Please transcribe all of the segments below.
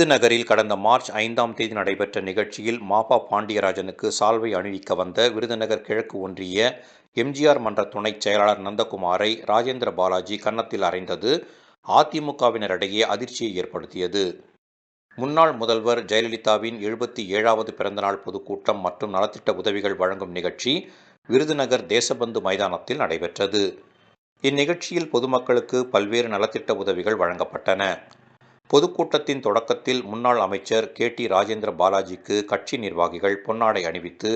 விருதுநகரில் கடந்த மார்ச் 5ஆம் தேதி நடைபெற்ற நிகழ்ச்சியில் மாபா பாண்டியராஜனுக்கு சால்வை அணிவிக்க வந்த விருதுநகர் கிழக்கு ஒன்றிய எம்ஜிஆர் மன்ற துணைச் செயலாளர் நந்தகுமாரை ராஜேந்திர பாலாஜி கன்னத்தில் அறைந்தது அதிமுகவினரிடையே அதிர்ச்சியை ஏற்படுத்தியது. முன்னாள் முதல்வர் ஜெயலலிதாவின் 77வது பிறந்தநாள் பொதுக்கூட்டம் மற்றும் நலத்திட்ட உதவிகள் வழங்கும் நிகழ்ச்சி விருதுநகர் தேசபந்து மைதானத்தில் நடைபெற்றது. இந்நிகழ்ச்சியில் பொதுமக்களுக்கு பல்வேறு நலத்திட்ட உதவிகள் வழங்கப்பட்டன. பொதுக்கூட்டத்தின் தொடக்கத்தில் முன்னாள் அமைச்சர் KT ராஜேந்திர பாலாஜிக்கு கட்சி நிர்வாகிகள் பொன்னாடை அணிவித்து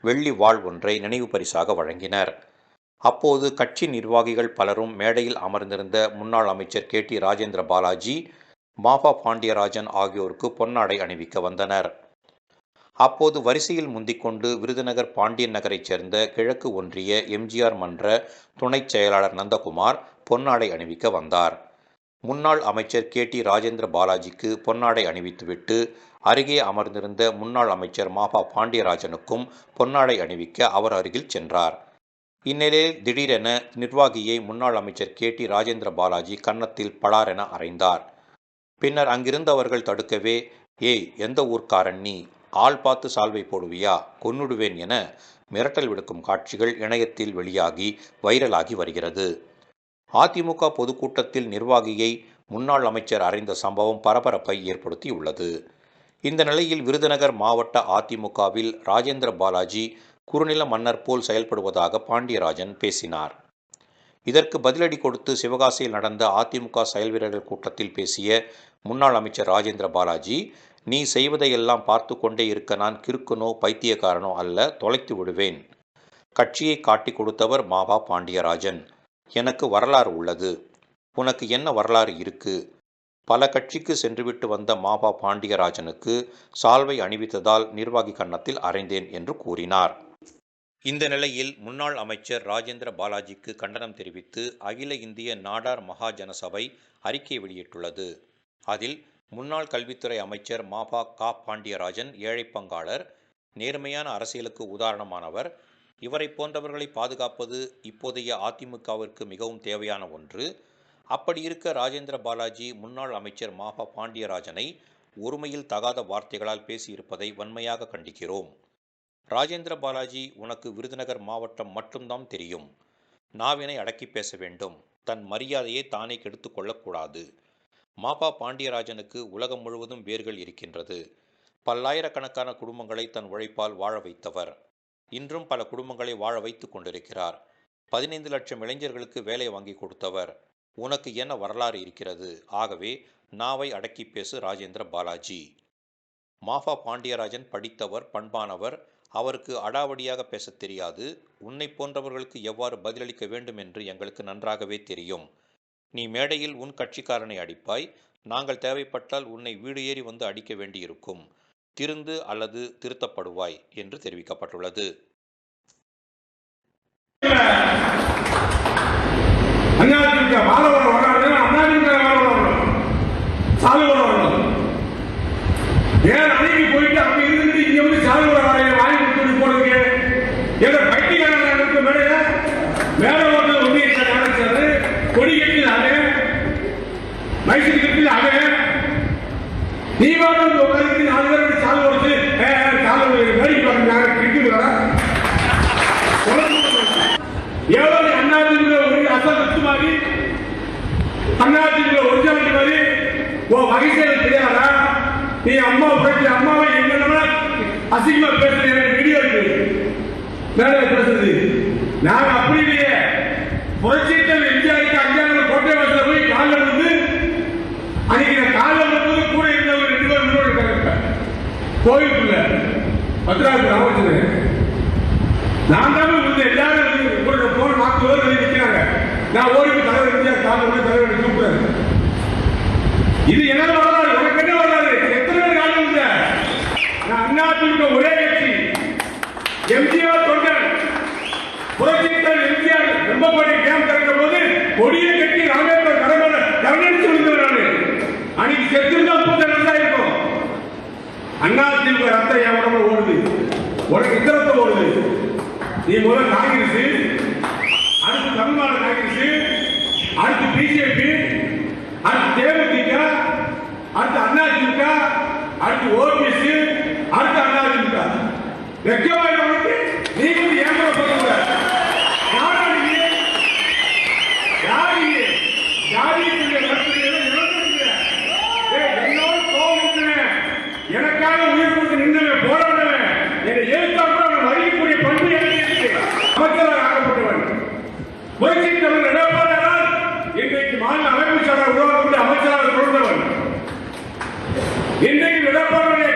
வெள்ளி வாள் ஒன்றை நினைவு பரிசாக வழங்கினர். அப்போது கட்சி நிர்வாகிகள் பலரும் மேடையில் அமர்ந்திருந்த முன்னாள் அமைச்சர் KT ராஜேந்திர பாலாஜி, மாபா பாண்டியராஜன் ஆகியோருக்கு பொன்னாடை அணிவிக்க வந்தனர். அப்போது வரிசையில் முந்திக்கொண்டு விருதுநகர் பாண்டியன் நகரைச் சேர்ந்த கிழக்கு ஒன்றிய எம்ஜிஆர் மன்ற துணைச் செயலாளர் நந்தகுமார் பொன்னாடை அணிவிக்க வந்தார். முன்னாள் அமைச்சர் KT ராஜேந்திர பாலாஜிக்கு பொன்னாடை அணிவித்துவிட்டு அருகே அமர்ந்திருந்த முன்னாள் அமைச்சர் மாபா பாண்டியராஜனுக்கும் பொன்னாடை அணிவிக்க அவர் அருகில் சென்றார். இந்நிலையில் திடீரென நிர்வாகியை முன்னாள் அமைச்சர் KT ராஜேந்திர பாலாஜி கன்னத்தில் பளாரென அறைந்தார். பின்னர் அங்கிருந்தவர்கள் தடுக்கவே, "ஏய், எந்த ஊர்க்காரன் நீ? ஆள் பார்த்து சால்வை போடுவியா? கொன்னுடுவேன்" என மிரட்டல் விடுக்கும் காட்சிகள் இணையத்தில் வெளியாகி வைரலாகி வருகிறது. அதிமுக பொதுக்கூட்டத்தில் நிர்வாகியை முன்னாள் அமைச்சர் அறைந்த சம்பவம் பரபரப்பை ஏற்படுத்தியுள்ளது. இந்த நிலையில் விருதுநகர் மாவட்ட அதிமுகவில் ராஜேந்திர பாலாஜி குறுநில மன்னர் போல் செயல்படுவதாக பாண்டியராஜன் பேசினார். இதற்கு பதிலடி கொடுத்து சிவகாசியில் நடந்த அதிமுக செயல்வீரர்கள் கூட்டத்தில் பேசிய முன்னாள் அமைச்சர் ராஜேந்திர பாலாஜி, "நீ செய்வதையெல்லாம் பார்த்து கொண்டே இருக்க நான் கிறுக்கனோ பைத்தியக்காரனோ அல்ல, தொலைத்து விடுவேன். கட்சியை காட்டி கொடுத்தவர் மாபா பாண்டியராஜன். எனக்கு வரலாறு உள்ளது. உனக்கு என்ன வரலாறு இருக்கு? பல கட்சிக்கு சென்றுவிட்டு வந்த மாபா பாண்டியராஜனுக்கு சால்வை அணிவித்ததால் நிர்வாகி கன்னத்தில் அறைந்தேன்" என்று கூறினார். இந்த நிலையில் முன்னாள் அமைச்சர் ராஜேந்திர பாலாஜிக்கு கண்டனம் தெரிவித்து அகில இந்திய நாடார் மகாஜன சபை அறிக்கை வெளியிட்டுள்ளது. அதில் முன்னாள் கல்வித்துறை அமைச்சர் மாபா பாண்டியராஜன் ஏழை பங்காளர், நேர்மையான அரசியலுக்கு உதாரணமானவர். இவரை போன்றவர்களை பாதுகாப்பது இப்போதைய அதிமுகவிற்கு மிகவும் தேவையான ஒன்று. அப்படி இருக்க ராஜேந்திர பாலாஜி முன்னாள் அமைச்சர் மாபா பாண்டியராஜனை ஒருமையில் தகாத வார்த்தைகளால் பேசியிருப்பதை வன்மையாக கண்டிக்கிறோம். ராஜேந்திர பாலாஜி, உனக்கு விருதுநகர் மாவட்டம் மட்டும்தான் தெரியும். நாவினை அடக்கி பேச வேண்டும். தன் மரியாதையை தானே கெடுத்து கொள்ளக்கூடாது. மாபா பாண்டியராஜனுக்கு உலகம் முழுவதும் வேர்கள் இருக்கின்றது. பல்லாயிரக்கணக்கான குடும்பங்களை தன் உழைப்பால் வாழ வைத்தவர். இன்றும் பல குடும்பங்களை வாழ வைத்து கொண்டிருக்கிறார். 15 லட்சம் இளைஞர்களுக்கு வேலை வாங்கி கொடுத்தவர். உனக்கு என்ன வரலாறு இருக்கிறது? ஆகவே நாவை அடக்கி பேசு ராஜேந்திர பாலாஜி. மாபா பாண்டியராஜன் படித்தவர், பண்பானவர். அவருக்கு அடாவடியாக பேசத் தெரியாது. உன்னை போன்றவர்களுக்கு எவ்வாறு பதிலளிக்க வேண்டும் என்று எங்களுக்கு நன்றாகவே தெரியும். நீ மேடையில் உன் கட்சிக்காரனை அடிப்பாய். நாங்கள் தேவைப்பட்டால் உன்னை வீடு ஏறி வந்து அடிக்க வேண்டியிருக்கும். திருந்து அல்லது திருத்தப்படுவாய் என்று தெரிவிக்கப்பட்டுள்ளது. நீ அம்மா அம்மாவை என்ன அசிங்கமா பேசுறேன். வீடியோ மேலே பேசுறது நாங்க அப்படி இல்லையே. புரட்சித்தல் எம்ஜிஆருக்கு அஞ்சாவது கோட்டை வாசல போய் காலில் வந்து அன்னைக்கு காலில் வந்து கூட இருந்தவங்க 2 பேர் முன்னோடி இருக்காங்க. கோயிலுக்குள்ள பத்ராஜ் ராமச்சந்திரன் நான் தான் வந்து எல்லாரும் போன 40 பேர் நிற்கிறாங்க. நான் ஓடி தலைவர் எம்ஜிஆர் காலில் தலைவரை கூப்பிடுறேன். இது என்ன வரலாறு? உனக்கு என்ன வரலாறு? எத்தனை பேர் காலம் இல்லை? நான் அண்ணாதிமுக ஒரே கட்சி, எம்ஜிஆர் தொண்டர். புரட்சித்தல் எம்ஜிஆர் வெம்பப்பாடி கேம்ப் திறக்கும் போது கொடியை கட்டி ராமேஸ்வரம் கடமையில கவனிச்சு விழுந்தவரானு. அன்னைக்கு செத்துருந்தா 30 நாள் இருக்கும். அண்ணாதிமுக ரத்தம் என் உடம்புல ஓடுது, உனக்கு இத்தரத்தை ஓடுது. நீ முதல்ல காங்கிரஸ், அடுத்து தமிழ்நாடு காங்கிரஸ், அடுத்து பிஜேபி, அடுத்து தேமுதிக, அடுத்து அடுத்து அதிமுக, அடுத்து ஓபிஎஸ், அடுத்து அதிமுக. வெக்கமாய் உனக்கு நீ வந்து ஏமாறப்படுற யாருடைய என்னோட கோபம் எனக்காக உயிர் கொடுத்து நின்றவன் போராடுவன் என்னை எழுத்தாப்புற அவன் மதிக்கக்கூடிய பண்பு எனக்கு இருக்கு. அமைச்சராக ஆக்கப்பட்டவன் புரட்சித்தவர் எடப்பாடியால் இன்றைக்கு மாநில அமைப்பு சாரா உருவாக்கக்கூடிய அமைச்சராக தொடர்ந்தவன். இன்றைக்கு எடப்பாடியுடைய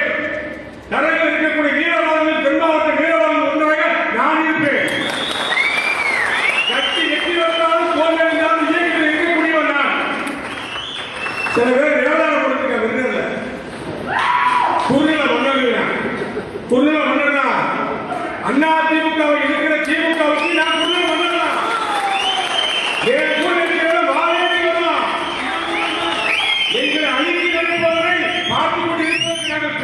தரையில் இருக்கக்கூடிய வீரவாதங்கள் தென் மாவட்ட வீரவாதங்கள் ஒன்றாக நான் இருப்பேன். கட்சி வெற்றி வந்தாலும் தோல்வி இருந்தாலும் இயக்கத்தில் இருக்கக்கூடியவன் நான். சில பேர் வியாபாரம் கொடுத்துருக்க விருதுல குறுநில மன்னர்களா அண்ணா திமுகவை இருக்கிற திமுகவுக்கு நான் குறுநில மன்னர்களா என் கூட இருக்கிற வாழையை வரலாம் எங்களை அழித்து நிற்பவரை பார்த்துக் கொண்டிருப்பதற்கு நாங்கள்